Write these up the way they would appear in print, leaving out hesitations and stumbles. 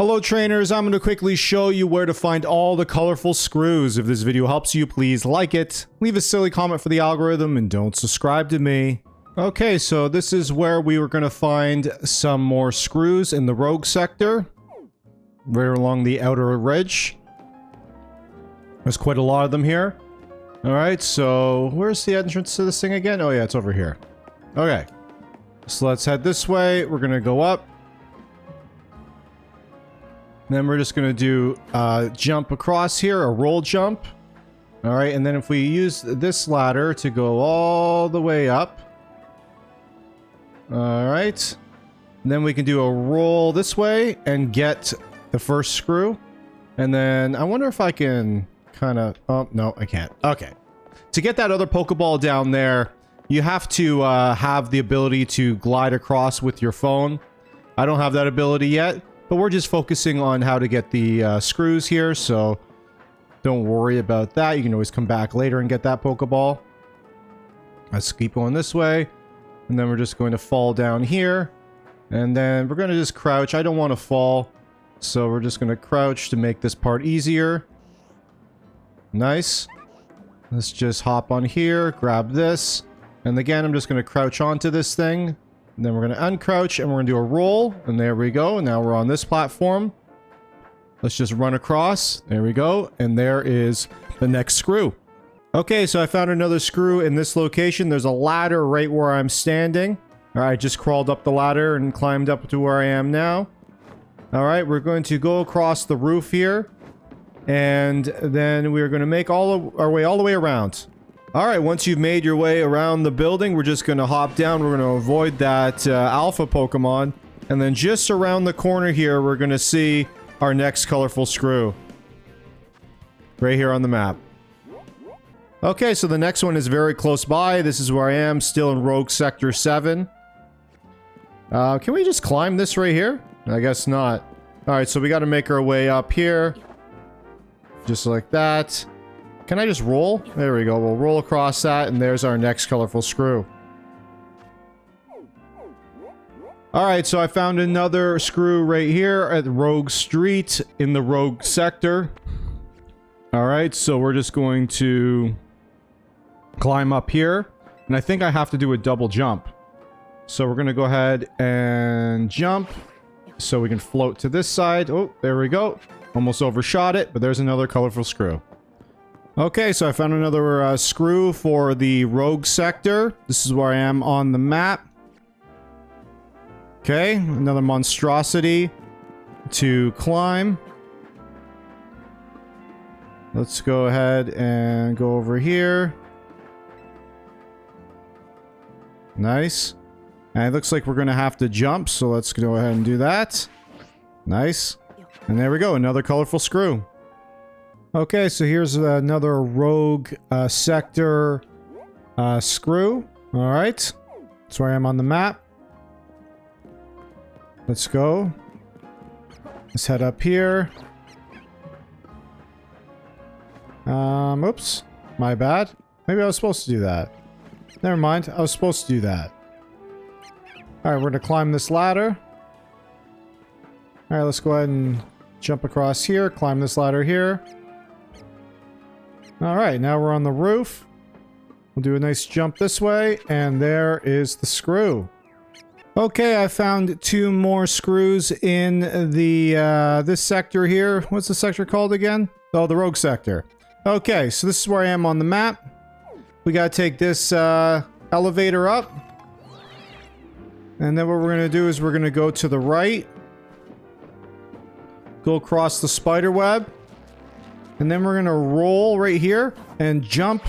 Hello trainers, I'm going to quickly show you where to find all the colorful screws. If this video helps you, please like it, leave a silly comment for the algorithm, and don't subscribe to me. Okay, so this is where we were going to find some more screws in the rogue sector. Right along the outer ridge. There's quite a lot of them here. Alright, so where's the entrance to this thing again? Oh yeah, it's over here. Okay. So let's head this way. We're going to go up. Then we're just going to do a jump across here, a roll jump. Alright, and then if we use this ladder to go all the way up. Alright. Then we can do a roll this way and get the first screw. And then I wonder if I can kind of... Oh, no, I can't. Okay. To get that other Pokeball down there, you have to have the ability to glide across with your phone. I don't have that ability yet. But we're just focusing on how to get the screws here, so don't worry about that. You can always come back later and get that Pokeball. Let's keep going this way. And then we're just going to fall down here. And then we're going to just crouch. I don't want to fall, so we're just going to crouch to make this part easier. Nice. Let's just hop on here, grab this. And again, I'm just going to crouch onto this thing. And then we're going to uncrouch and we're going to do a roll. And there we go. Now we're on this platform. Let's just run across. There we go. And there is the next screw. Okay, so I found another screw in this location. There's a ladder right where I'm standing. All right, I just crawled up the ladder and climbed up to where I am now. All right, we're going to go across the roof here. And then we're going to make our way all the way around. Alright, once you've made your way around the building, we're just going to hop down. We're going to avoid that alpha Pokemon. And then just around the corner here, we're going to see our next colorful screw. Right here on the map. Okay, so the next one is very close by. This is where I am, still in Rogue Sector 7. Can we just climb this right here? I guess not. Alright, so we got to make our way up here. Just like that. Can I just roll? There we go. We'll roll across that, and there's our next colorful screw. Alright, so I found another screw right here at Rogue Street in the Rogue Sector. Alright, so we're just going to climb up here. And I think I have to do a double jump. So we're going to go ahead and jump. So we can float to this side. Oh, there we go. Almost overshot it, but there's another colorful screw. Okay, so I found another screw for the Rogue Sector. This is where I am on the map. Okay, another monstrosity to climb. Let's go ahead and go over here. Nice. And it looks like we're going to have to jump, so let's go ahead and do that. Nice. And there we go, another colorful screw. Okay, so here's another Rogue Sector screw. Alright. That's where I am on the map. Let's go. Let's head up here. Oops. My bad. Maybe I was supposed to do that. Never mind. I was supposed to do that. Alright, we're going to climb this ladder. Alright, let's go ahead and jump across here. Climb this ladder here. Alright, now we're on the roof. We'll do a nice jump this way, and there is the screw. Okay, I found two more screws in the this sector here. What's the sector called again? Oh, the Rogue Sector. Okay, so this is where I am on the map. We gotta take this elevator up. And then what we're gonna do is we're gonna go to the right. Go across the spider web. And then we're going to roll right here and jump.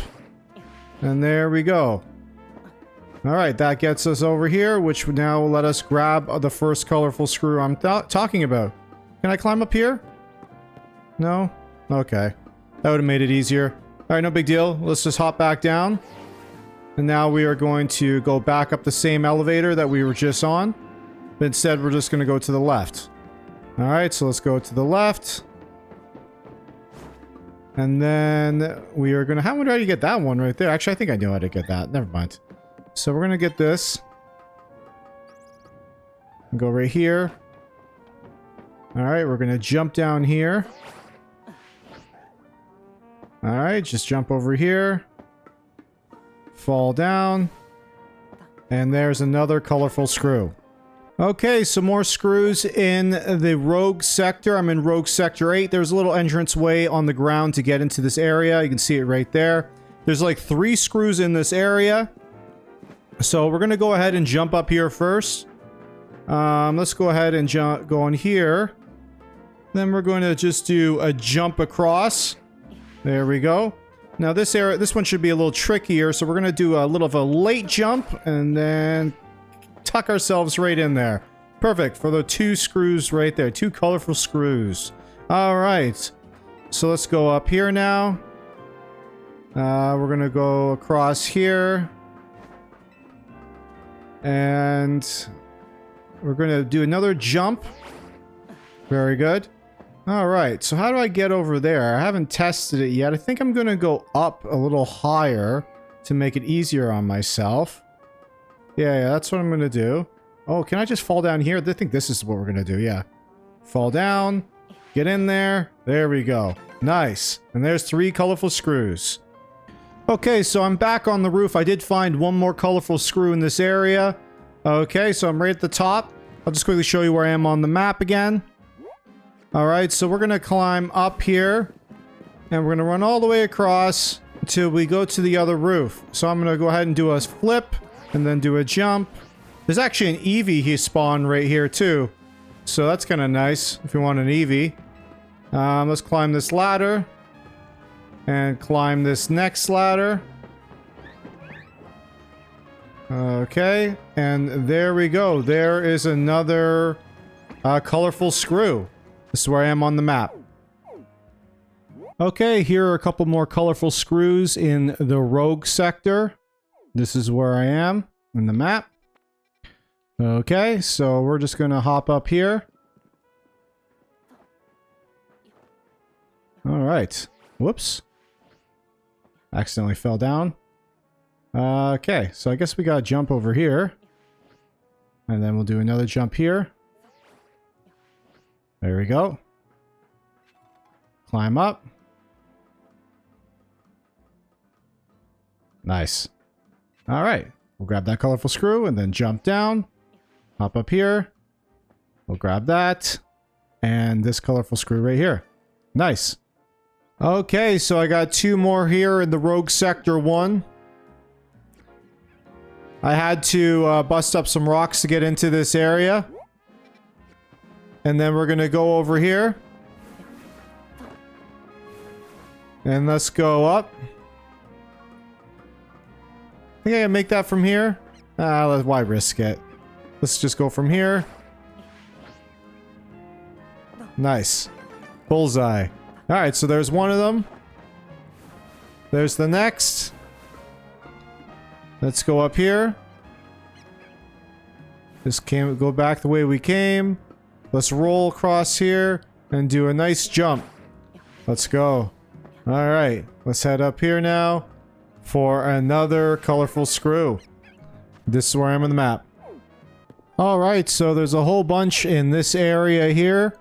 And there we go. Alright, that gets us over here, which now will let us grab the first colorful screw I'm talking about. Can I climb up here? No? Okay. That would have made it easier. Alright, no big deal. Let's just hop back down. And now we are going to go back up the same elevator that we were just on. But instead, we're just going to go to the left. Alright, so let's go to the left. And then we are going to... How do I get that one right there? Actually, I think I know how to get that. Never mind. So we're going to get this. Go right here. Alright, we're going to jump down here. Alright, just jump over here. Fall down. And there's another colorful screw. Okay, some more screws in the rogue sector. I'm in rogue sector 8. There's a little entrance way on the ground to get into this area. You can see it right there. There's like 3 screws in this area. So we're going to go ahead and jump up here first. Let's go ahead and go on here. Then we're going to just do a jump across. There we go. Now this one should be a little trickier. So we're going to do a little of a late jump and then tuck ourselves right in there. Perfect for the 2 screws right there. 2 colorful screws. All right. So let's go up here now. We're going to go across here. And we're going to do another jump. Very good. All right. So how do I get over there? I haven't tested it yet. I think I'm going to go up a little higher to make it easier on myself. Yeah, that's what I'm going to do. Oh, can I just fall down here? I think this is what we're going to do. Yeah. Fall down. Get in there. There we go. Nice. And there's 3 colorful screws. Okay, so I'm back on the roof. I did find one more colorful screw in this area. Okay, so I'm right at the top. I'll just quickly show you where I am on the map again. Alright, so we're going to climb up here. And we're going to run all the way across until we go to the other roof. So I'm going to go ahead and do a flip. And then do a jump. There's actually an Eevee he spawned right here too. So that's kind of nice if you want an Eevee. Let's climb this ladder. And climb this next ladder. Okay. And there we go. There is another colorful screw. This is where I am on the map. Okay, here are a couple more colorful screws in the rogue sector. This is where I am in the map. Okay, so we're just going to hop up here. All right. Whoops. Accidentally fell down. Okay, so I guess we got to jump over here. And then we'll do another jump here. There we go. Climb up. Nice. All right. We'll grab that colorful screw and then jump down. Hop up here. We'll grab that. And this colorful screw right here. Nice. Okay, so I got 2 more here in the rogue sector 1. I had to bust up some rocks to get into this area. And then we're going to go over here. And let's go up. I think I can make that from here. Why risk it? Let's just go from here. Nice. Bullseye. Alright, so there's one of them. There's the next. Let's go up here. Just go back the way we came. Let's roll across here and do a nice jump. Let's go. Alright, let's head up here now for another colorful screw. This is where I am on the map. Alright, so there's a whole bunch in this area here.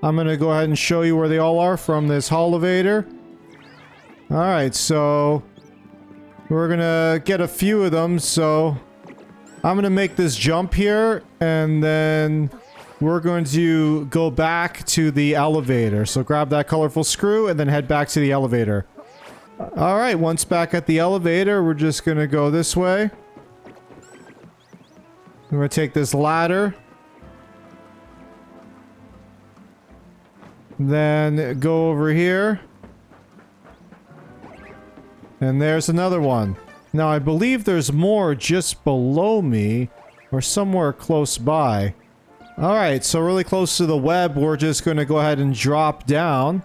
I'm going to go ahead and show you where they all are from this elevator. Alright, so we're going to get a few of them, so I'm going to make this jump here, and then we're going to go back to the elevator. So grab that colorful screw and then head back to the elevator. Alright, once back at the elevator, we're just going to go this way. We're going to take this ladder. Then go over here. And there's another one. Now, I believe there's more just below me or somewhere close by. Alright, so really close to the web, we're just going to go ahead and drop down.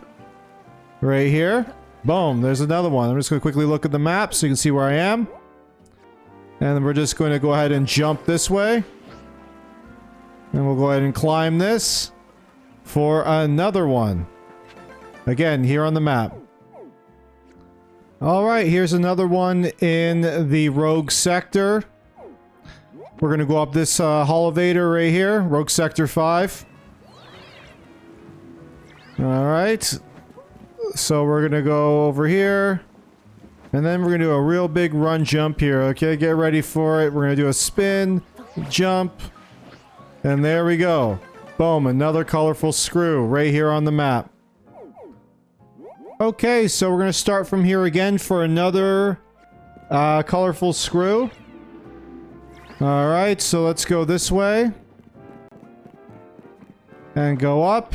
Right here. Boom, there's another one. I'm just going to quickly look at the map so you can see where I am. And then we're just going to go ahead and jump this way. And we'll go ahead and climb this for another one. Again, here on the map. Alright, here's another one in the rogue sector. We're going to go up this elevator right here, rogue sector 5. Alright. So we're gonna go over here. And then we're gonna do a real big run jump here. Okay, get ready for it. We're gonna do a spin, jump. And there we go. Boom, another colorful screw right here on the map. Okay, so we're gonna start from here again for another colorful screw. Alright, so let's go this way. And go up.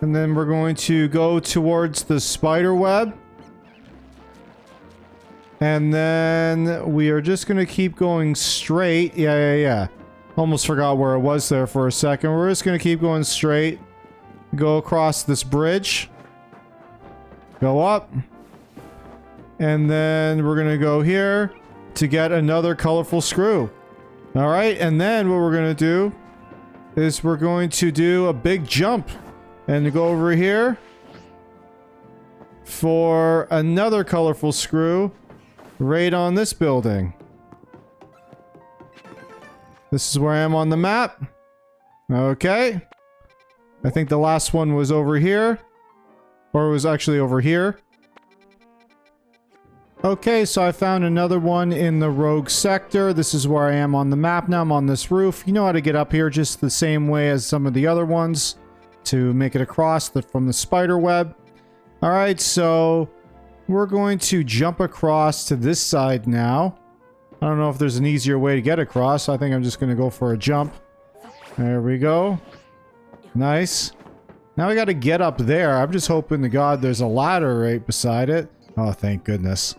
And then we're going to go towards the spider web. And then we are just going to keep going straight. Yeah. Almost forgot where it was there for a second. We're just going to keep going straight. Go across this bridge. Go up. And then we're going to go here to get another colorful screw. Alright, and then what we're going to do is we're going to do a big jump. And go over here for another colorful screw right on this building. This is where I am on the map. Okay. I think the last one was over here. Or it was actually over here. Okay, so I found another one in the rogue sector. This is where I am on the map now. I'm on this roof. You know how to get up here just the same way as some of the other ones to make it across from the spider web. Alright, so we're going to jump across to this side now. I don't know if there's an easier way to get across. I think I'm just going to go for a jump. There we go. Nice. Now we got to get up there. I'm just hoping to God there's a ladder right beside it. Oh, thank goodness.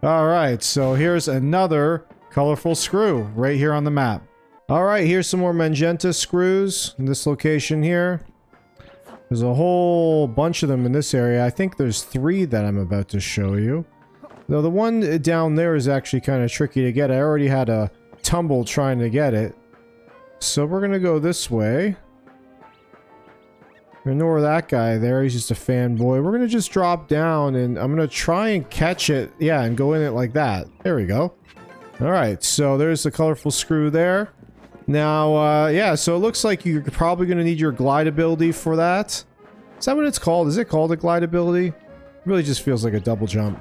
Alright, so here's another colorful screw right here on the map. Alright, here's some more magenta screws in this location here. There's a whole bunch of them in this area. I think there's 3 that I'm about to show you. Though the one down there is actually kind of tricky to get. I already had a tumble trying to get it. So we're going to go this way. Ignore that guy there. He's just a fanboy. We're going to just drop down and I'm going to try and catch it. Yeah, and go in it like that. There we go. Alright, so there's the colorful screw there. Now, yeah, so it looks like you're probably going to need your glide ability for that. Is that what it's called? Is it called a glide ability? It really just feels like a double jump.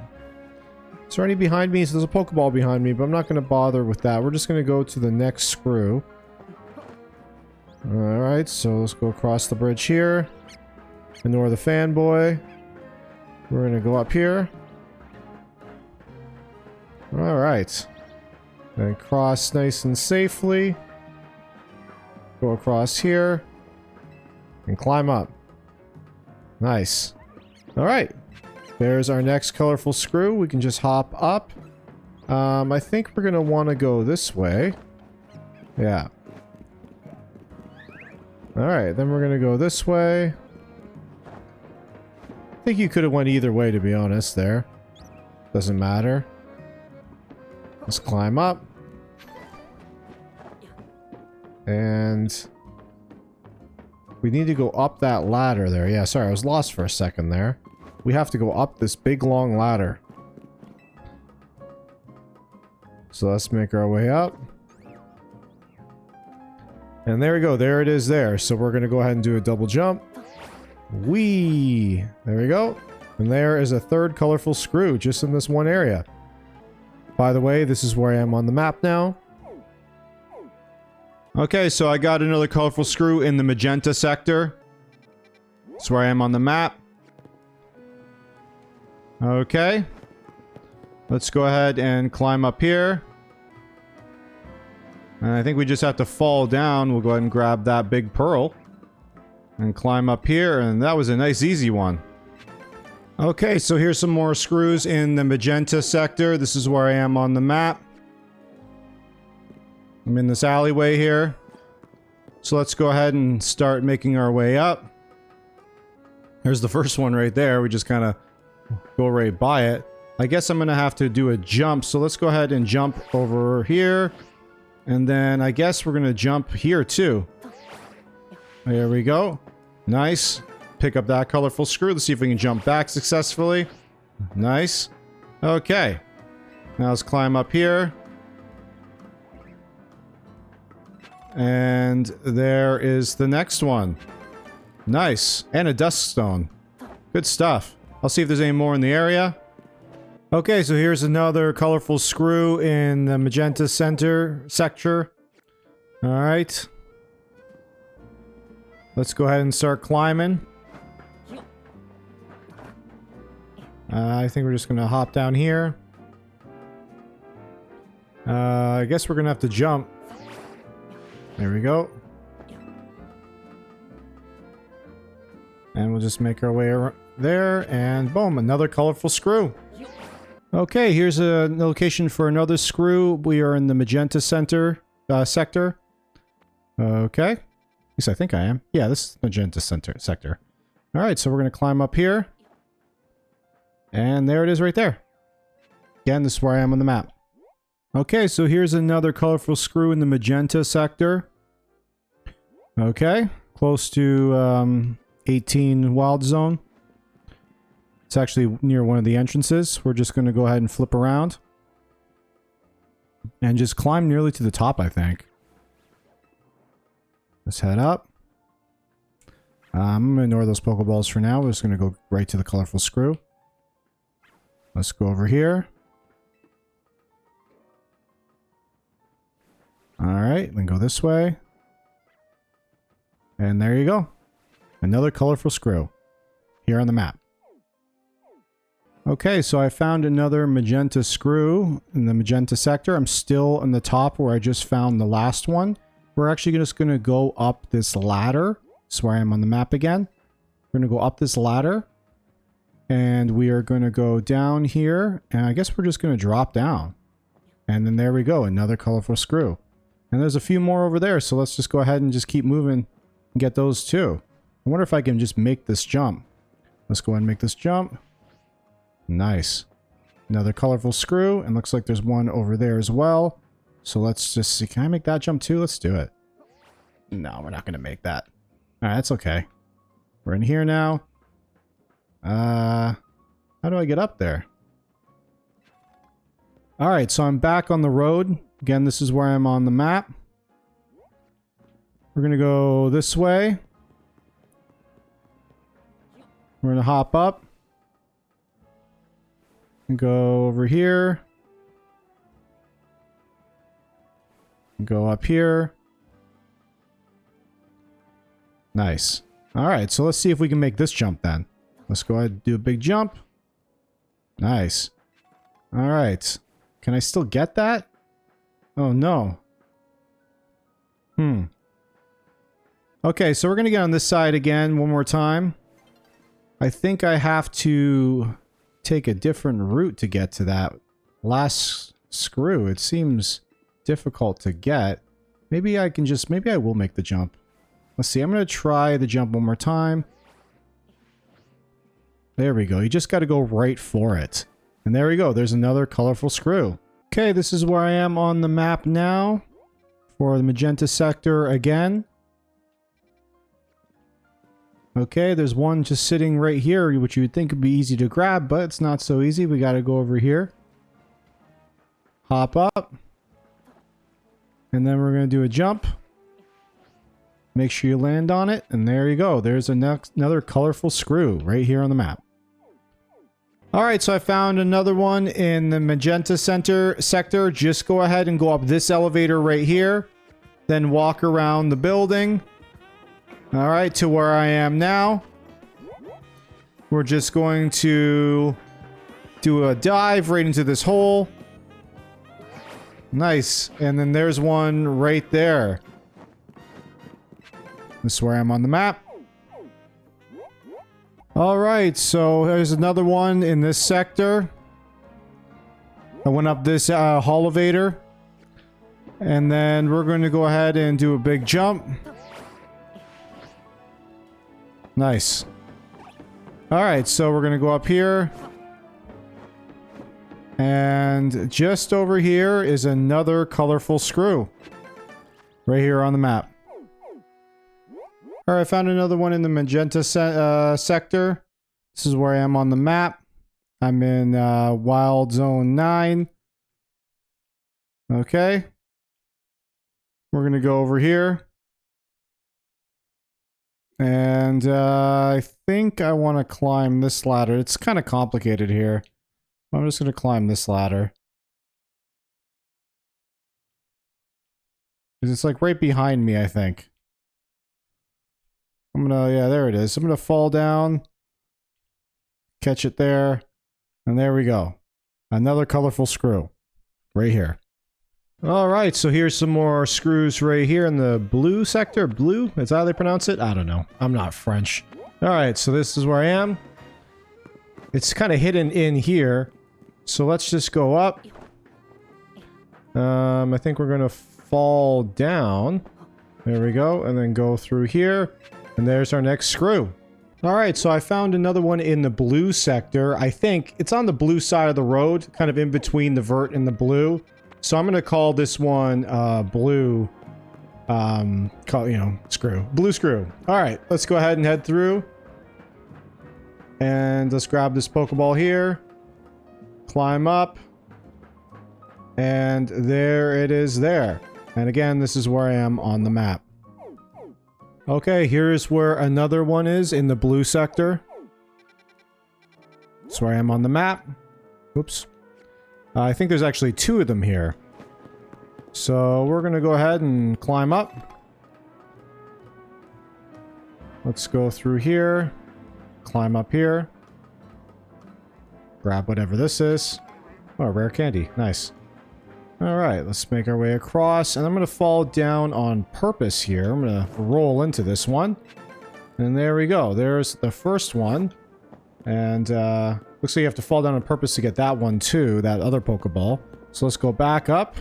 Is there any behind me? So there's a Pokeball behind me, but I'm not going to bother with that. We're just going to go to the next screw. Alright, so let's go across the bridge here. Ignore the fanboy. We're going to go up here. Alright. And cross nice and safely. Go across here. And climb up. Nice. Alright. There's our next colorful screw. We can just hop up. I think we're going to want to go this way. Yeah. Alright, then we're going to go this way. I think you could have went either way, to be honest, there. Doesn't matter. Let's climb up. And we need to go up that ladder there. Yeah, sorry, I was lost for a second there. We have to go up this big long ladder. So let's make our way up. And there we go. There it is there. So we're going to go ahead and do a double jump. Whee! There we go. And there is a third colorful screw just in this one area. By the way, this is where I am on the map now. Okay, so I got another colorful screw in the magenta sector. That's where I am on the map. Okay. Let's go ahead and climb up here. And I think we just have to fall down. We'll go ahead and grab that big pearl. And climb up here, and that was a nice easy one. Okay, so here's some more screws in the magenta sector. This is where I am on the map. I'm in this alleyway here. So let's go ahead and start making our way up. There's the first one right there. We just kind of go right by it. I guess I'm going to have to do a jump. So let's go ahead and jump over here. And then I guess we're going to jump here too. There we go. Nice. Pick up that colorful screw. Let's see if we can jump back successfully. Nice. Okay. Now let's climb up here. And there is the next one. Nice. And a dust stone. Good stuff. I'll see if there's any more in the area. Okay, so here's another colorful screw in the Magenta sector. Alright. Let's go ahead and start climbing. I think we're just gonna hop down here. I guess we're gonna have to jump. There we go. And we'll just make our way around there, and boom, another colorful screw. Okay, here's a location for another screw. We are in the Magenta sector. Okay. At least I think I am. Yeah, this is Magenta sector. Alright, so we're going to climb up here. And there it is right there. Again, this is where I am on the map. Okay, so here's another colorful screw in the Magenta sector. Okay, close to 18 wild zone. It's actually near one of the entrances. We're just going to go ahead and flip around. And just climb nearly to the top, I think. Let's head up. I'm going to ignore those Pokeballs for now. We're just going to go right to the colorful screw. Let's go over here. Alright, then go this way. And there you go. Another colorful screw. Here on the map. Okay, so I found another magenta screw in the Magenta sector. I'm still in the top where I just found the last one. We're actually just going to go up this ladder. That's where I am on the map again. We're going to go up this ladder. And we are going to go down here. And I guess we're just going to drop down. And then there we go. Another colorful screw. And there's a few more over there. So let's just go ahead and just keep moving and get those too. I wonder if I can just make this jump. Let's go ahead and make this jump. Nice. Another colorful screw. And looks like there's one over there as well. So let's just see. Can I make that jump too? Let's do it. No, we're not going to make that. Alright, that's okay. We're in here now. How do I get up there? Alright, so I'm back on the road. Again, this is where I'm on the map. We're going to go this way. We're going to hop up. And go over here. And go up here. Nice. Alright, so let's see if we can make this jump then. Let's go ahead and do a big jump. Nice. Alright. Can I still get that? Oh no. Okay, so we're going to get on this side again one more time. I think I have to take a different route to get to that last screw. It seems difficult to get. Maybe I can just... Maybe I will make the jump. Let's see. I'm going to try the jump one more time. There we go. You just got to go right for it. And there we go. There's another colorful screw. Okay, this is where I am on the map now. For the Magenta sector again. Okay, there's one just sitting right here, which you would think would be easy to grab, but it's not so easy. We got to go over here. Hop up. And then we're going to do a jump. Make sure you land on it, and there you go. There's another colorful screw right here on the map. Alright, so I found another one in the Magenta sector. Just go ahead and go up this elevator right here. Then walk around the building. Alright, to where I am now. We're just going to do a dive right into this hole. Nice. And then there's one right there. This is where I'm on the map. Alright, so there's another one in this sector. I went up this elevator. And then we're going to go ahead and do a big jump. Nice. Alright, so we're going to go up here. And just over here is another colorful screw. Right here on the map. Alright, I found another one in the Magenta sector. This is where I am on the map. I'm in Wild Zone 9. Okay. We're going to go over here. And I think I want to climb this ladder. It's kind of complicated here. I'm just going to climb this ladder. Because it's like right behind me, I think. I'm gonna, yeah, there it is. I'm gonna fall down. Catch it there. And there we go. Another colorful screw. Right here. Alright, so here's some more screws right here in the blue sector. Blue? Is that how they pronounce it? I don't know. I'm not French. Alright, so this is where I am. It's kind of hidden in here. So let's just go up. I think we're gonna fall down. There we go. And then go through here. And there's our next screw. Alright, so I found another one in the blue sector. I think it's on the blue side of the road, kind of in between the vert and the blue. So I'm going to call this one blue, screw. Blue screw. Alright, let's go ahead and head through. And let's grab this Pokeball here. Climb up. And there it is there. And again, this is where I am on the map. Okay, here's where another one is in the blue sector. That's where I am on the map. Oops. I think there's actually two of them here. So we're going to go ahead and climb up. Let's go through here. Climb up here. Grab whatever this is. Oh, rare candy. Nice. Alright, let's make our way across. And I'm going to fall down on purpose here. I'm going to roll into this one. And there we go. There's the first one. And looks like you have to fall down on purpose to get that one too, that other Pokeball. So let's go back up.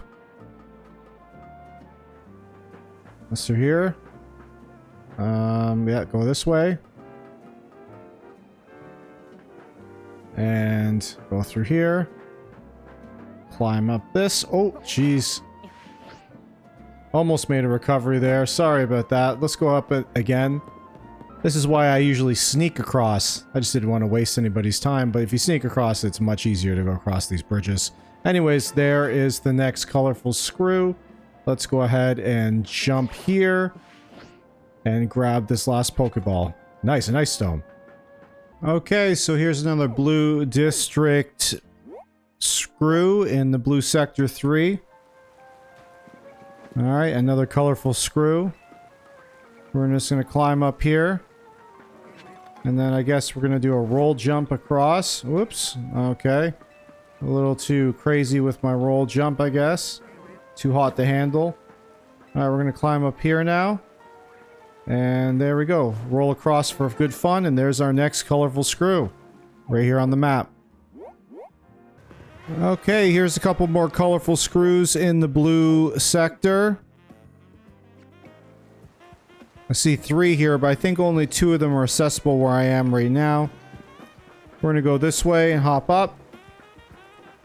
Let's through here. Yeah, go this way. And go through here. Climb up this. Oh, jeez. Almost made a recovery there. Sorry about that. Let's go up it again. This is why I usually sneak across. I just didn't want to waste anybody's time, but if you sneak across, it's much easier to go across these bridges. Anyways, there is the next colorful screw. Let's go ahead and jump here and grab this last Pokeball. Nice, a nice stone. Okay, so here's another blue district screw in the blue sector 3. Alright, another colorful screw. We're just going to climb up here. And then I guess we're going to do a roll jump across. Whoops. Okay. A little too crazy with my roll jump, I guess. Too hot to handle. Alright, we're going to climb up here now. And there we go. Roll across for good fun. And there's our next colorful screw. Right here on the map. Okay, here's a couple more colorful screws in the blue sector. I see 3 here, but I think only 2 of them are accessible where I am right now. We're going to go this way and hop up.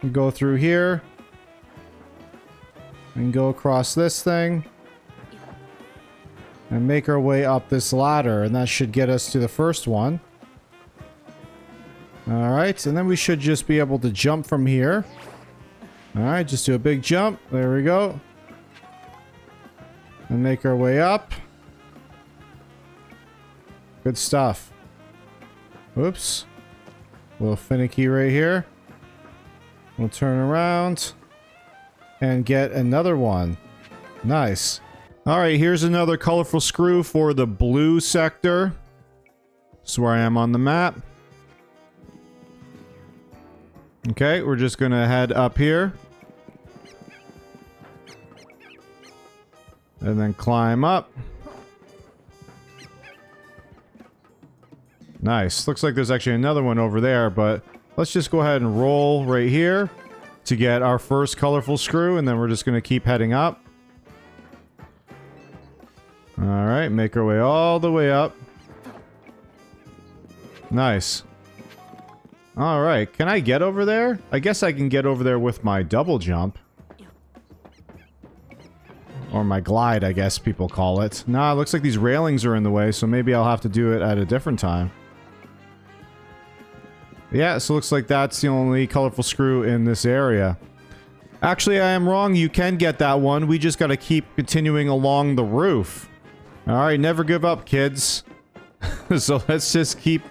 And go through here. And go across this thing. And make our way up this ladder. And that should get us to the first one. Alright, and then we should just be able to jump from here. Alright, just do a big jump. There we go. And make our way up. Good stuff. Whoops. A little finicky right here. We'll turn around. And get another one. Nice. Alright, here's another colorful screw for the blue sector. This is where I am on the map. Okay, we're just gonna head up here. And then climb up. Nice. Looks like there's actually another one over there, but let's just go ahead and roll right here to get our first colorful screw, and then we're just gonna keep heading up. Alright, make our way all the way up. Nice. Alright, can I get over there? I guess I can get over there with my double jump. Or my glide, I guess people call it. Nah, it looks like these railings are in the way, so maybe I'll have to do it at a different time. Yeah, so it looks like that's the only colorful screw in this area. Actually, I am wrong. You can get that one. We just gotta keep continuing along the roof. Alright, never give up, kids. So let's just keep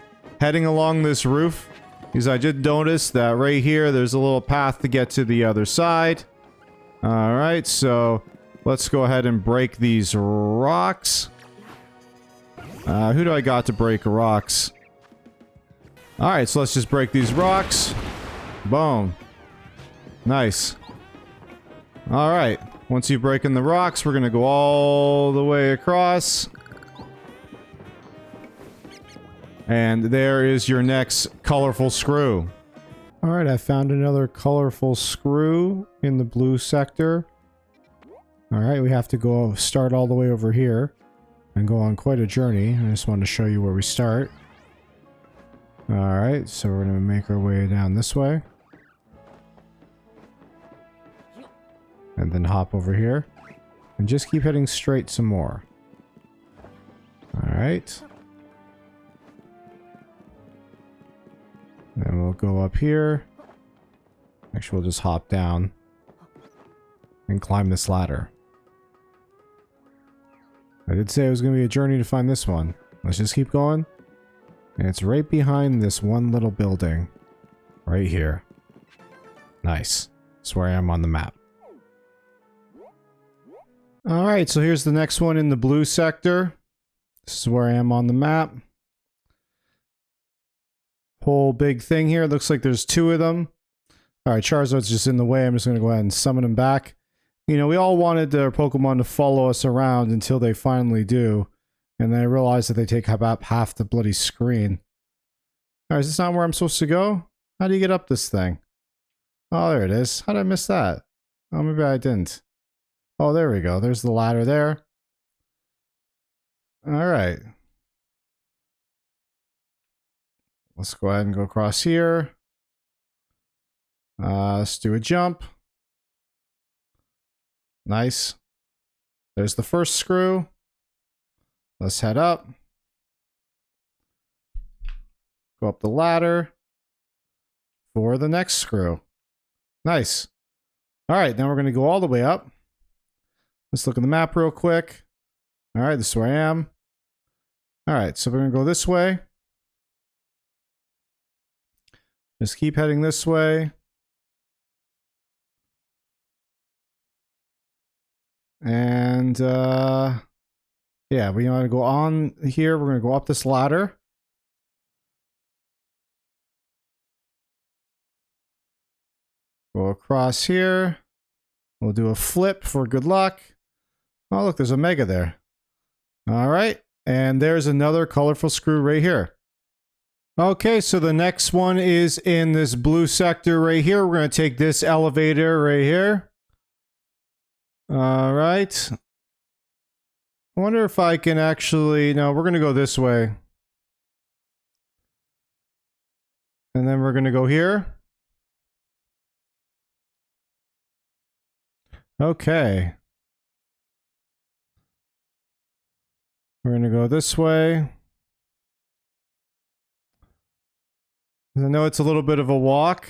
heading along this roof. Because I did notice that right here, there's a little path to get to the other side. Alright, so let's go ahead and break these rocks. Who do I got to break rocks? Alright, so let's just break these rocks. Boom. Nice. Alright, once you've broken the rocks, we're gonna go all the way across. And there is your next colorful screw. Alright, I found another colorful screw in the blue sector. Alright, we have to go start all the way over here and go on quite a journey. I just wanted to show you where we start. Alright, so we're going to make our way down this way. And then hop over here. And just keep heading straight some more. Alright. Then we'll go up here. Actually, we'll just hop down. And climb this ladder. I did say it was going to be a journey to find this one. Let's just keep going. And it's right behind this one little building. Right here. Nice. That's where I am on the map. Alright, so here's the next one in the blue sector. This is where I am on the map. Whole big thing here. Looks like there's two of them. Alright, Charizard's just in the way. I'm just going to go ahead and summon him back. You know, we all wanted their Pokemon to follow us around until they finally do. And then I realized that they take about half the bloody screen. Alright, is this not where I'm supposed to go? How do you get up this thing? Oh, there it is. How did I miss that? Oh, maybe I didn't. Oh, there we go. There's the ladder there. Alright. Let's go ahead and go across here. Let's do a jump. Nice. There's the first screw. Let's head up. Go up the ladder for the next screw. Nice. Alright, now we're going to go all the way up. Let's look at the map real quick. Alright, this is where I am. Alright, so we're going to go this way. Just keep heading this way. And, yeah, we want to go on here. We're going to go up this ladder. Go across here. We'll do a flip for good luck. Oh, look, there's a Mega there. All right. And there's another colorful screw right here. Okay, so the next one is in this blue sector right here. We're going to take this elevator right here. All right. I wonder if I can actually... No, we're going to go this way. And then we're going to go here. Okay. We're going to go this way. I know it's a little bit of a walk.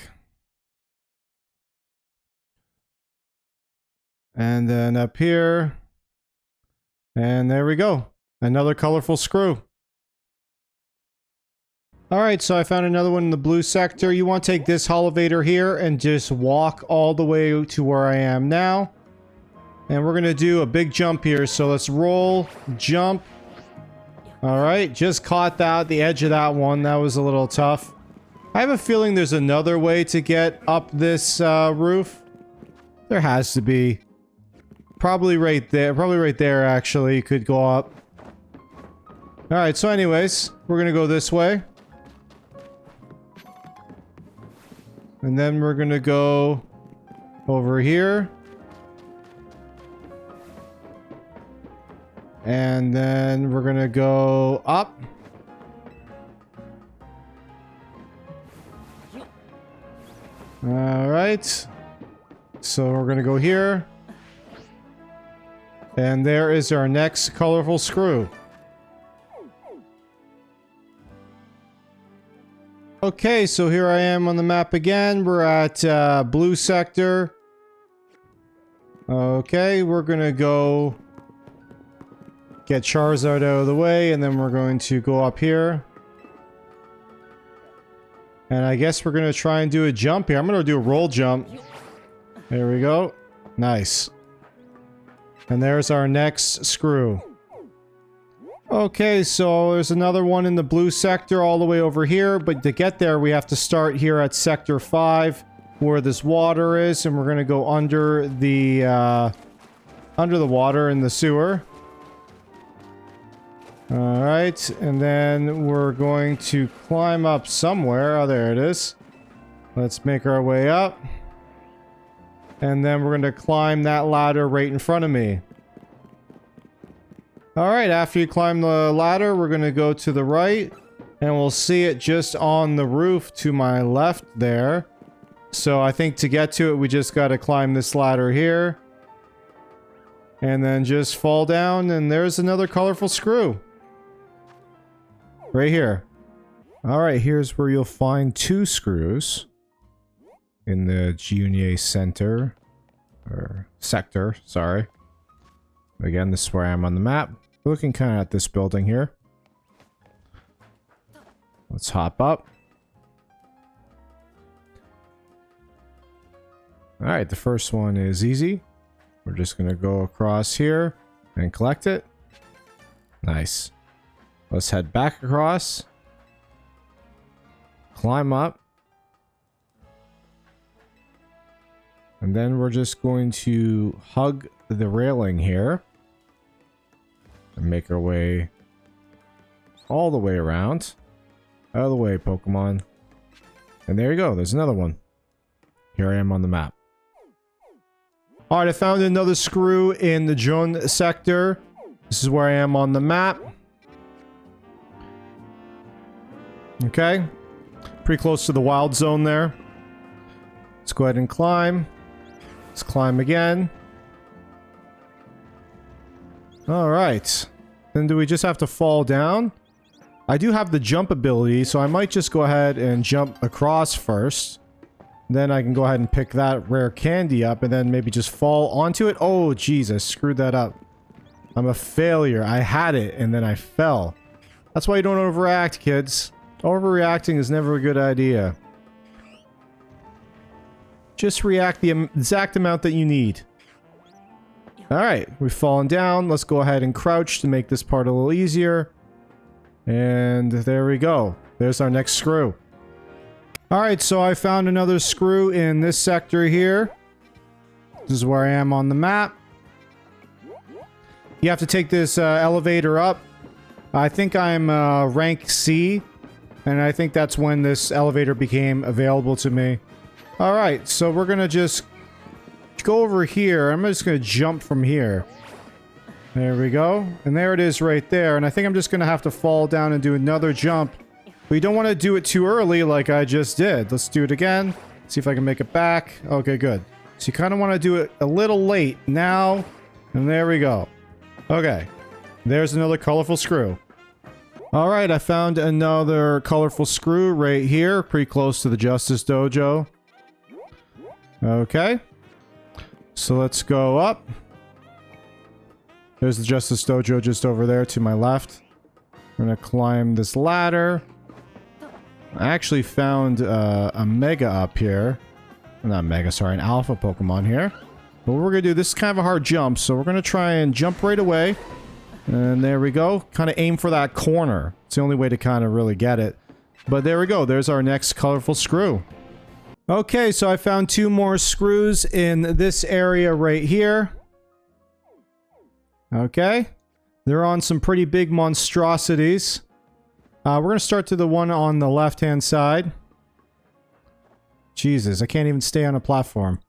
And then up here. And there we go. Another colorful screw. Alright, so I found another one in the blue sector. You want to take this elevator here and just walk all the way to where I am now. And we're going to do a big jump here. So let's roll, jump. Alright, just caught that, the edge of that one. That was a little tough. I have a feeling there's another way to get up this roof. There has to be. Probably right there. Probably right there, actually. Could go up. Alright, so anyways, we're going to go this way. And then we're going to go over here. And then we're going to go up. Alright. So we're going to go here. And there is our next colorful screw. Okay, so here I am on the map again. We're at blue sector. Okay, we're gonna go get Charizard out of the way, and then we're going to go up here. And I guess we're going to try and do a jump here. I'm going to do a roll jump. There we go. Nice. And there's our next screw. Okay, so there's another one in the blue sector all the way over here. But to get there, we have to start here at Sector 5, where this water is. And we're going to go under the water in the sewer. Alright, and then we're going to climb up somewhere. Oh, there it is. Let's make our way up. And then we're going to climb that ladder right in front of me. Alright, after you climb the ladder, we're going to go to the right. And we'll see it just on the roof to my left there. So I think to get to it, we just got to climb this ladder here. And then just fall down, and there's another colorful screw. Right here. Alright, here's where you'll find 2 screws. In the Jaune center. Or sector, sorry. Again, this is where I am on the map. Looking kind of at this building here. Let's hop up. Alright, the first one is easy. We're just going to go across here and collect it. Nice. Let's head back across. Climb up. And then we're just going to hug the railing here. And make our way all the way around. Out of the way, Pokemon. And there you go. There's another one. Here I am on the map. Alright, I found another screw in the Jaune sector. This is where I am on the map. Okay. Pretty close to the wild zone there. Let's go ahead and climb. Let's climb again. Alright. Then do we just have to fall down? I do have the jump ability, so I might just go ahead and jump across first. Then I can go ahead and pick that rare candy up and then maybe just fall onto it. Oh, Jesus, screwed that up. I'm a failure. I had it and then I fell. That's why you don't overreact, kids. Overreacting is never a good idea. Just react the exact amount that you need. Alright, we've fallen down. Let's go ahead and crouch to make this part a little easier. And there we go. There's our next screw. Alright, so I found another screw in this sector here. This is where I am on the map. You have to take this elevator up. I think I'm rank C. And I think that's when this elevator became available to me. Alright, so we're gonna just go over here. I'm just gonna jump from here. There we go. And there it is right there. And I think I'm just gonna have to fall down and do another jump. But you don't want to do it too early like I just did. Let's do it again. See if I can make it back. Okay, good. So you kind of want to do it a little late now. And there we go. Okay. There's another colorful screw. Alright, I found another colorful screw right here. Pretty close to the Justice Dojo. Okay. So let's go up. There's the Justice Dojo just over there to my left. We're going to climb this ladder. I actually found a Mega up here. Not Mega, sorry, an Alpha Pokemon here. But what we're going to do, this is kind of a hard jump, so we're going to try and jump right away. And there we go. Kind of aim for that corner. It's the only way to kind of really get it. But there we go. There's our next colorful screw. Okay, so I found 2 more screws in this area right here. Okay. They're on some pretty big monstrosities. We're going to start to the one on the left-hand side. Jesus, I can't even stay on a platform.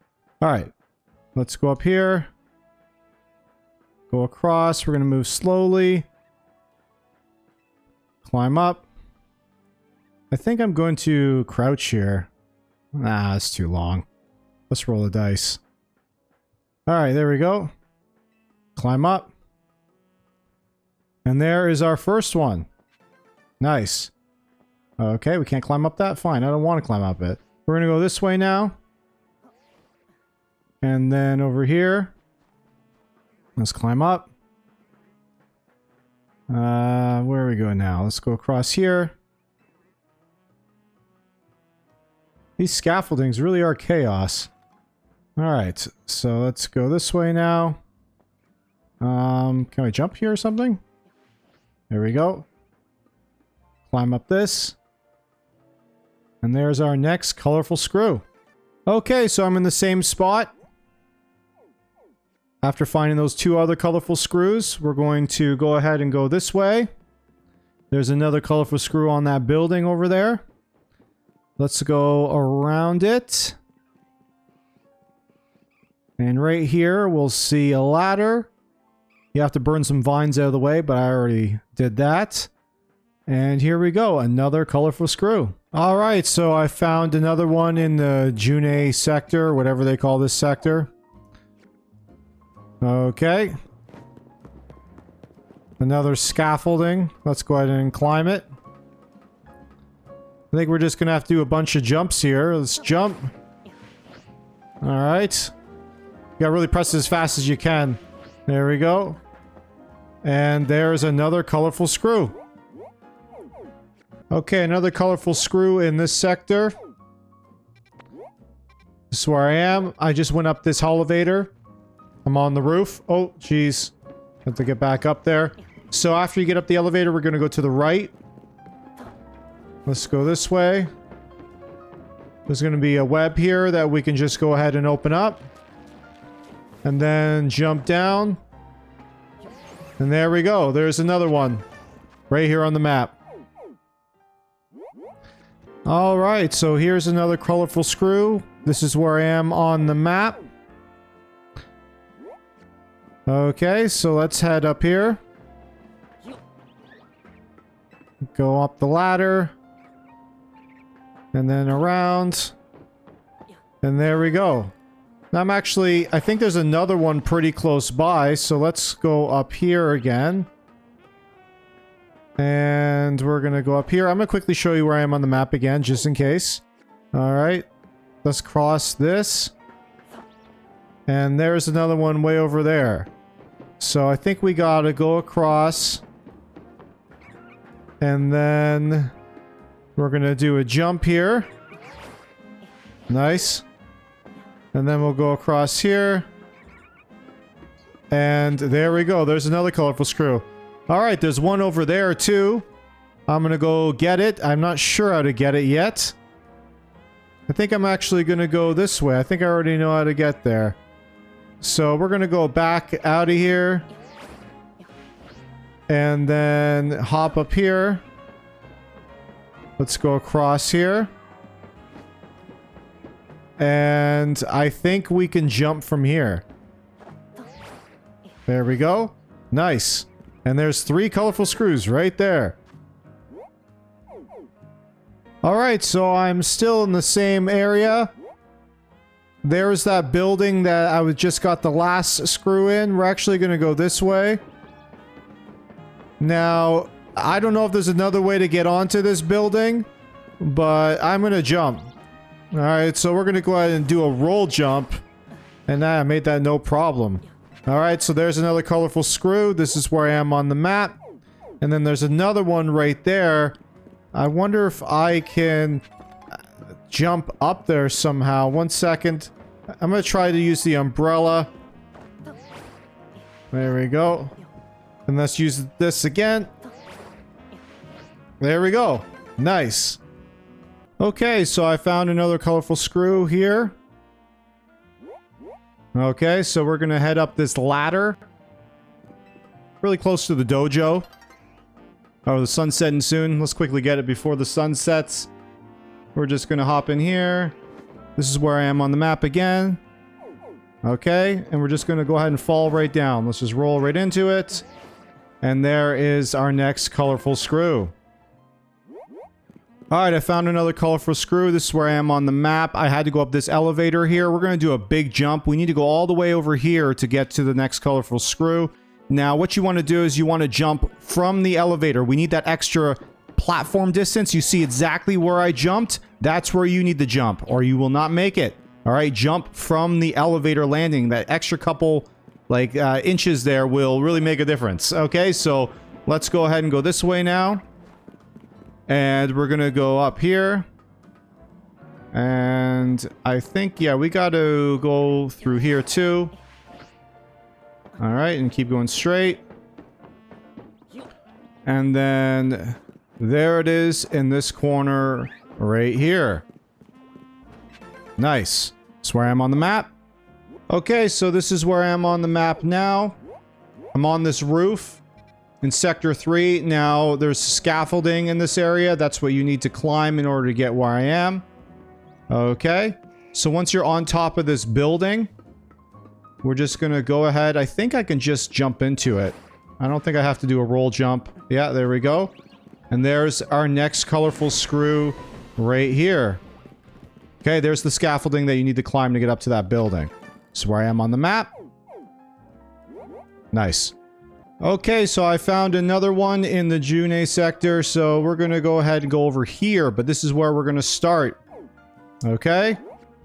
Alright. Let's go up here. Go across. We're going to move slowly. Climb up. I think I'm going to crouch here. Nah, that's too long. Let's roll the dice. Alright, there we go. Climb up. And there is our first one. Nice. Okay, we can't climb up that? Fine, I don't want to climb up it. We're going to go this way now. And then over here. Let's climb up. Where are we going now? Let's go across here. These scaffoldings really are chaos. Alright, so let's go this way now. Can we jump here or something? There we go. Climb up this. And there's our next colorful screw. Okay, so I'm in the same spot. After finding those two other colorful screws, we're going to go ahead and go this way. There's another colorful screw on that building over there. Let's go around it. And right here, we'll see a ladder. You have to burn some vines out of the way, but I already did that. And here we go, another colorful screw. Alright, so I found another one in the Jaune sector, whatever they call this sector. Okay. Another scaffolding. Let's go ahead and climb it. I think we're just gonna have to do a bunch of jumps here. Let's jump. Alright. You gotta really press it as fast as you can. There we go. And there's another colorful screw. Okay, another colorful screw in this sector. This is where I am. I just went up this elevator. I'm on the roof. Oh, jeez. Have to get back up there. So after you get up the elevator, we're gonna go to the right. Let's go this way. There's gonna be a web here that we can just go ahead and open up. And then jump down. And there we go. There's another one. Right here on the map. Alright, so here's another colorful screw. This is where I am on the map. Okay, so let's head up here. Go up the ladder. And then around. And there we go. Now I think there's another one pretty close by, so let's go up here again. And we're gonna go up here. I'm gonna quickly show you where I am on the map again, just in case. Alright. Let's cross this. And there's another one way over there. So I think we gotta go across. And then we're gonna do a jump here. Nice. And then we'll go across here. And there we go. There's another colorful screw. Alright, there's one over there too. I'm gonna go get it. I'm not sure how to get it yet. I think I'm actually gonna go this way. I think I already know how to get there. So we're gonna go back out of here. And then hop up here. Let's go across here. And I think we can jump from here. There we go. Nice. And there's 3 colorful screws right there. Alright, so I'm still in the same area. There's that building that I just got the last screw in. We're actually going to go this way. Now, I don't know if there's another way to get onto this building, but I'm going to jump. Alright, so we're going to go ahead and do a roll jump. And I made that no problem. Alright, so there's another colorful screw. This is where I am on the map. And then there's another one right there. I wonder if I can jump up there somehow. 1 second. I'm going to try to use the umbrella. There we go. And let's use this again. There we go. Nice. Okay, so I found another colorful screw here. Okay, so we're gonna head up this ladder. Really close to the dojo. Oh, the sun's setting soon. Let's quickly get it before the sun sets. We're just gonna hop in here. This is where I am on the map again. Okay, and we're just gonna go ahead and fall right down. Let's just roll right into it. And there is our next colorful screw. Alright, I found another colorful screw. This is where I am on the map. I had to go up this elevator here. We're going to do a big jump. We need to go all the way over here to get to the next colorful screw. Now, what you want to do is you want to jump from the elevator. We need that extra platform distance. You see exactly where I jumped? That's where you need to jump, or you will not make it. Alright, jump from the elevator landing. That extra couple, inches there will really make a difference. Okay, so let's go ahead and go this way now. And we're gonna go up here. And I think, yeah, we gotta go through here too. Alright, and keep going straight. And then there it is in this corner right here. Nice. That's where I am on the map. Okay, so this is where I am on the map now. I'm on this roof in Sector 3. Now, there's scaffolding in this area. That's what you need to climb in order to get where I am. Okay. So once you're on top of this building, we're just going to go ahead. I think I can just jump into it. I don't think I have to do a roll jump. Yeah, there we go. And there's our next colorful screw right here. Okay, there's the scaffolding that you need to climb to get up to that building. This is where I am on the map. Nice. Okay, so I found another one in the Jaune sector, so we're going to go ahead and go over here, but this is where we're going to start. Okay?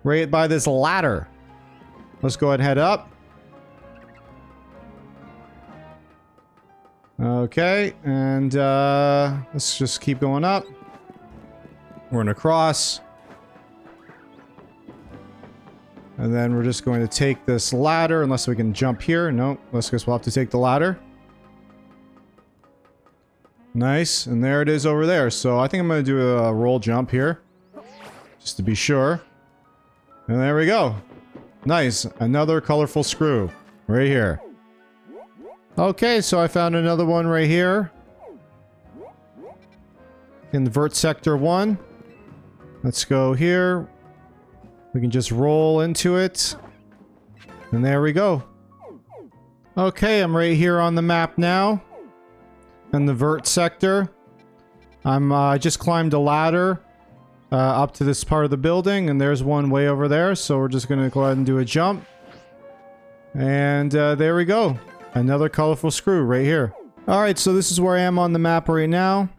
Right by this ladder. Let's go ahead and head up. Okay, and let's just keep going up. We're going to cross. And then we're just going to take this ladder, unless we can jump here. No, let's guess we'll have to take the ladder. Nice, and there it is over there. So I think I'm going to do a roll jump here, just to be sure. And there we go. Nice, another colorful screw right here. Okay, so I found another one right here in the Vert Sector 1. Let's go here. We can just roll into it. And there we go. Okay, I'm right here on the map now. In the Vert sector. I just climbed a ladder up to this part of the building. And there's one way over there. So we're just going to go ahead and do a jump. And there we go. Another colorful screw right here. Alright, so this is where I am on the map right now.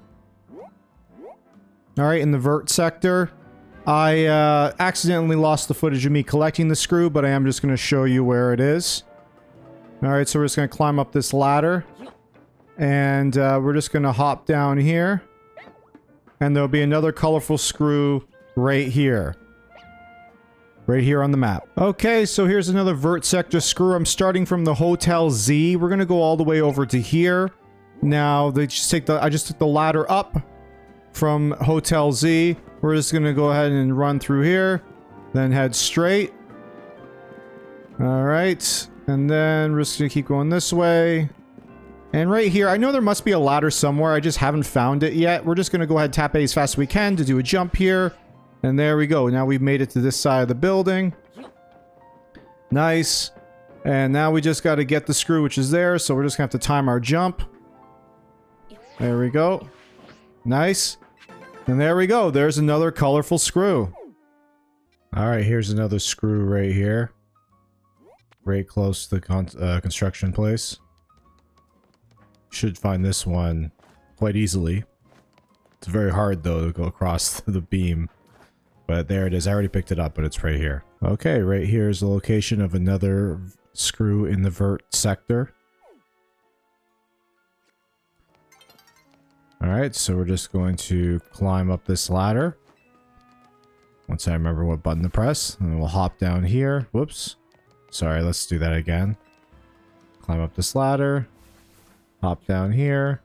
Alright, in the Vert sector. I accidentally lost the footage of me collecting the screw, but I am just going to show you where it is. Alright, so we're just going to climb up this ladder. And we're just going to hop down here. And there'll be another colorful screw right here. Right here on the map. Okay, so here's another Vert sector screw. I'm starting from the Hotel Z. We're going to go all the way over to here. Now, I just took the ladder up from Hotel Z. We're just going to go ahead and run through here. Then head straight. Alright. And then we're just going to keep going this way. And right here, I know there must be a ladder somewhere. I just haven't found it yet. We're just going to go ahead and tap A as fast as we can to do a jump here. And there we go. Now we've made it to this side of the building. Nice. And now we just got to get the screw, which is there. So we're just going to have to time our jump. There we go. Nice. And there we go. There's another colorful screw. Alright, here's another screw right here. Right close to the construction place. Should find this one quite easily. It's very hard, though, to go across the beam. But there it is. I already picked it up, but it's right here. Okay, right here is the location of another screw in the Vert sector. Alright, so we're just going to climb up this ladder. Once I remember what button to press. And then we'll hop down here. Whoops. Sorry, let's do that again. Climb up this ladder. Hop down here.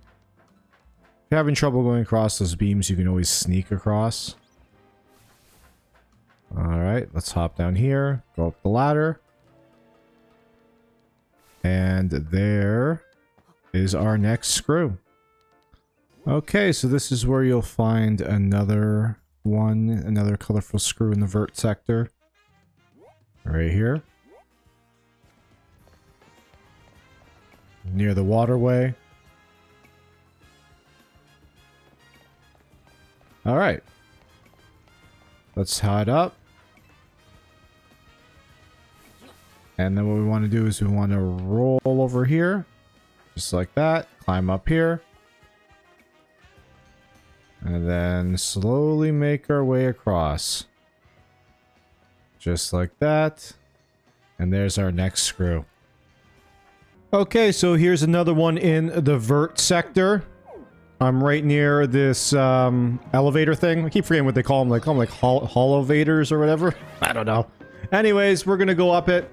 If you're having trouble going across those beams, you can always sneak across. Alright, let's hop down here. Go up the ladder. And there is our next screw. Okay, so this is where you'll find another colorful screw in the Vert sector. Right here. Near the waterway. Alright. Let's head up. And then what we want to do is we want to roll over here. Just like that. Climb up here. And then slowly make our way across. Just like that. And there's our next screw. Okay, so here's another one in the Vert sector. I'm right near this elevator thing. I keep forgetting what they call them. They call them like holovators or whatever. I don't know. Anyways, we're gonna go up it.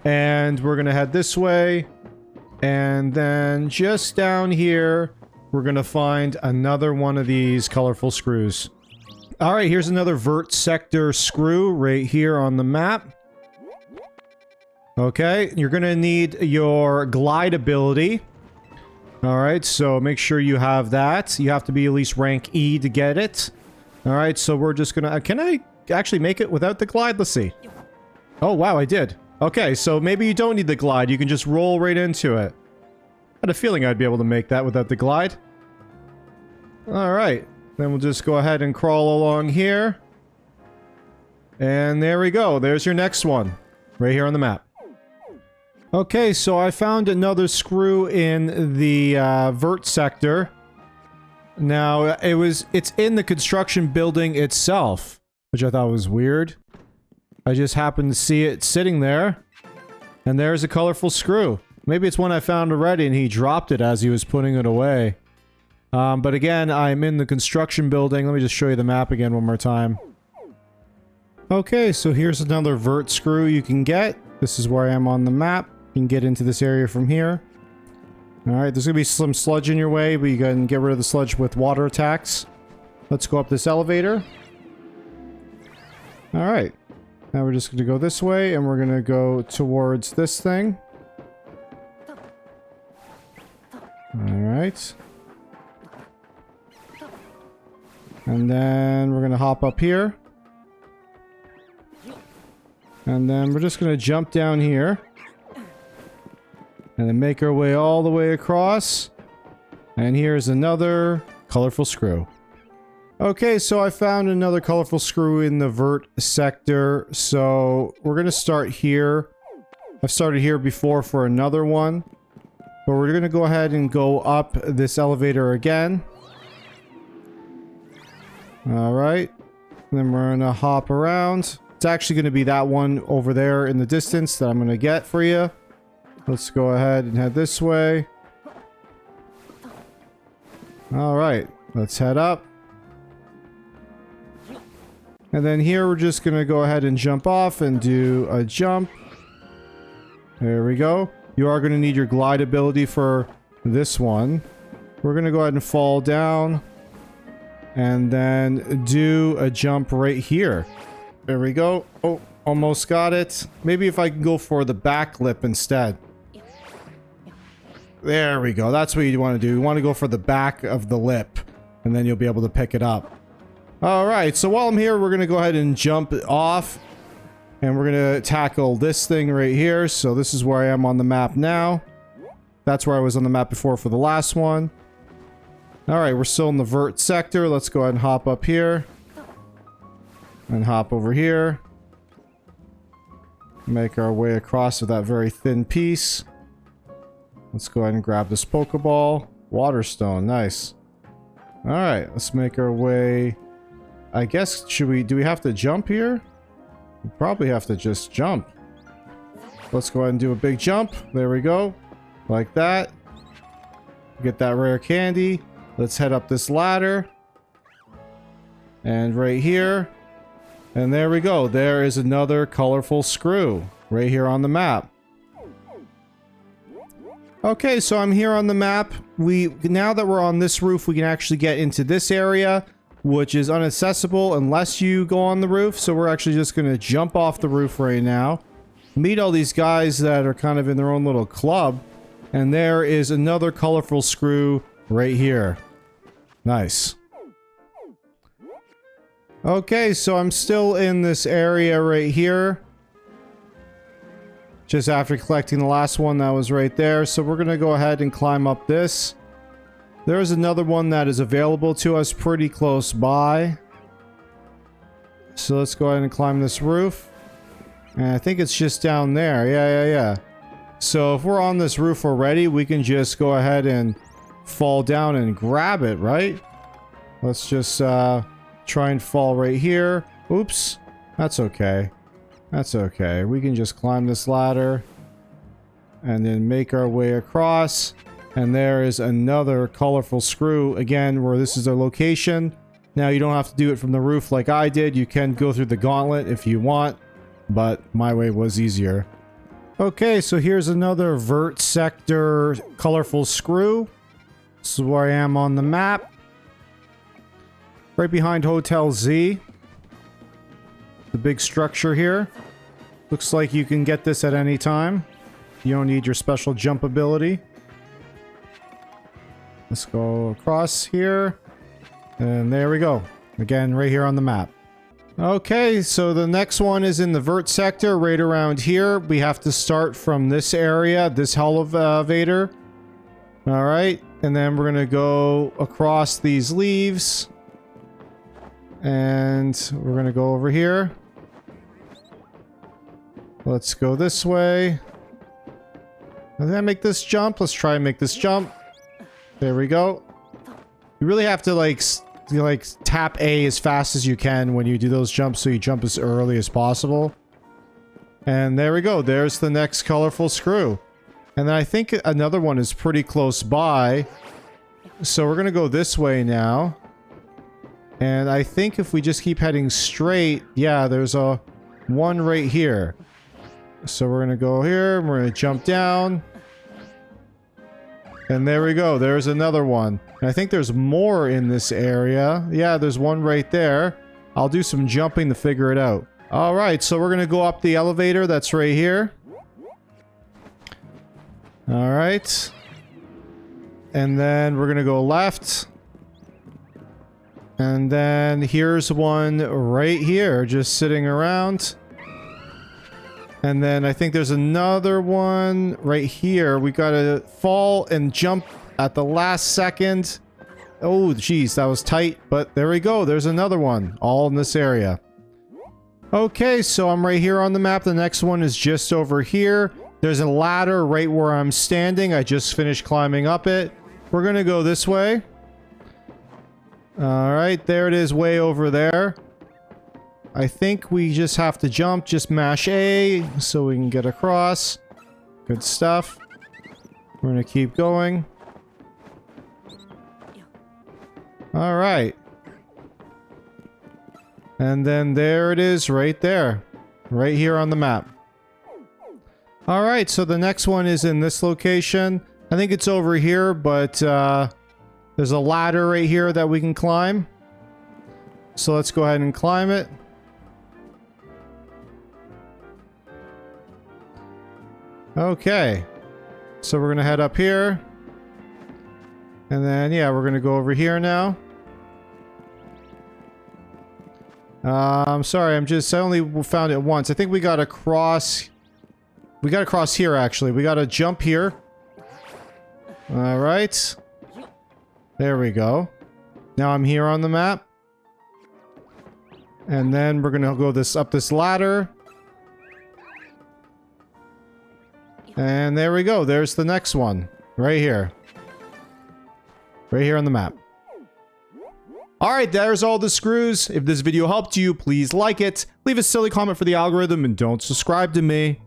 And we're gonna head this way. And then just down here, we're gonna find another one of these colorful screws. Alright, here's another Vert sector screw right here on the map. Okay, you're gonna need your glide ability. Alright, so make sure you have that. You have to be at least rank E to get it. Alright, so we're just gonna... can I actually make it without the glide? Let's see. Oh, wow, I did. Okay, so maybe you don't need the glide. You can just roll right into it. I had a feeling I'd be able to make that without the glide. Alright, then we'll just go ahead and crawl along here. And there we go. There's your next one. Right here on the map. Okay, so I found another screw in the Vert sector. Now, it's in the construction building itself, which I thought was weird. I just happened to see it sitting there, and there's a colorful screw. Maybe it's one I found already and he dropped it as he was putting it away. But again, I'm in the construction building. Let me just show you the map again one more time. Okay, so here's another Vert screw you can get. This is where I am on the map. You can get into this area from here. Alright, there's gonna be some sludge in your way, but you can get rid of the sludge with water attacks. Let's go up this elevator. Alright. Now we're just gonna go this way, and we're gonna go towards this thing. Alright. And then we're gonna hop up here. And then we're just gonna jump down here. And then make our way all the way across. And here's another colorful screw. Okay, so I found another colorful screw in the Vert sector. So we're gonna start here. I've started here before for another one. But we're gonna go ahead and go up this elevator again. Alright. Then we're gonna hop around. It's actually gonna be that one over there in the distance that I'm gonna get for you. Let's go ahead and head this way. Alright, let's head up. And then here we're just gonna go ahead and jump off and do a jump. There we go. You are gonna need your glide ability for this one. We're gonna go ahead and fall down. And then do a jump right here. There we go. Oh, almost got it. Maybe if I can go for the back lip instead. There we go. That's what you want to do. You want to go for the back of the lip. And then you'll be able to pick it up. Alright, so while I'm here, we're going to go ahead and jump off. And we're going to tackle this thing right here. So this is where I am on the map now. That's where I was on the map before for the last one. Alright, we're still in the Vert sector. Let's go ahead and hop up here. And hop over here. Make our way across with that very thin piece. Let's go ahead and grab this Pokeball. Waterstone, nice. Alright, let's make our way. I guess, do we have to jump here? We probably have to just jump. Let's go ahead and do a big jump. There we go. Like that. Get that rare candy. Let's head up this ladder. And right here. And there we go. There is another colorful screw. Right here on the map. Okay, so I'm here on the map. Now that we're on this roof, we can actually get into this area, which is inaccessible unless you go on the roof. So we're actually just going to jump off the roof right now. Meet all these guys that are kind of in their own little club. And there is another colorful screw right here. Nice. Okay, so I'm still in this area right here. Just after collecting the last one that was right there. So we're going to go ahead and climb up this. There's another one that is available to us pretty close by. So let's go ahead and climb this roof. And I think it's just down there. Yeah. So if we're on this roof already, we can just go ahead and fall down and grab it, right? Let's just try and fall right here. Oops. That's okay. That's okay. We can just climb this ladder. and then make our way across. And there is another colorful screw, again, where this is their location. Now, you don't have to do it from the roof like I did. You can go through the gauntlet if you want, but my way was easier. Okay, so here's another Vert sector colorful screw. This is where I am on the map. Right behind Hotel Z. The big structure here. Looks like you can get this at any time. You don't need your special jump ability. Let's go across here. And there we go. Again, right here on the map. Okay, so the next one is in the Vert sector, right around here. We have to start from this area, this elevator. Alright, and then we're going to go across these leaves. And we're going to go over here. Let's go this way. Did I make this jump? Let's try and make this jump. There we go. You really have to like tap A as fast as you can when you do those jumps, so you jump as early as possible. And there we go. There's the next colorful screw. And then I think another one is pretty close by. So we're going to go this way now. And I think if we just keep heading straight, yeah, there's a one right here. So we're going to go here, and we're going to jump down. And there we go. There's another one. And I think there's more in this area. Yeah, there's one right there. I'll do some jumping to figure it out. All right, so we're going to go up the elevator that's right here. All right. And then we're going to go left. And then here's one right here, just sitting around. And then I think there's another one right here. We gotta fall and jump at the last second. Oh, geez, that was tight. But there we go. There's another one, all in this area. Okay, so I'm right here on the map. The next one is just over here. There's a ladder right where I'm standing. I just finished climbing up it. We're gonna go this way. All right, there it is, way over there. I think we just have to jump, just mash A so we can get across. Good stuff. We're gonna keep going. All right. And then there it is right there. Right here on the map. All right, so the next one is in this location. I think it's over here, but there's a ladder right here that we can climb. So let's go ahead and climb it. Okay, so we're gonna head up here, and then yeah, we're gonna go over here now. I'm sorry, I only found it once. I think we gotta cross. We gotta cross here actually. We gotta jump here. All right, there we go. Now I'm here on the map, and then we're gonna go up this ladder. And there we go. There's the next one. Right here. Right here on the map. Alright, there's all the screws. If this video helped you, please like it. Leave a silly comment for the algorithm and don't subscribe to me.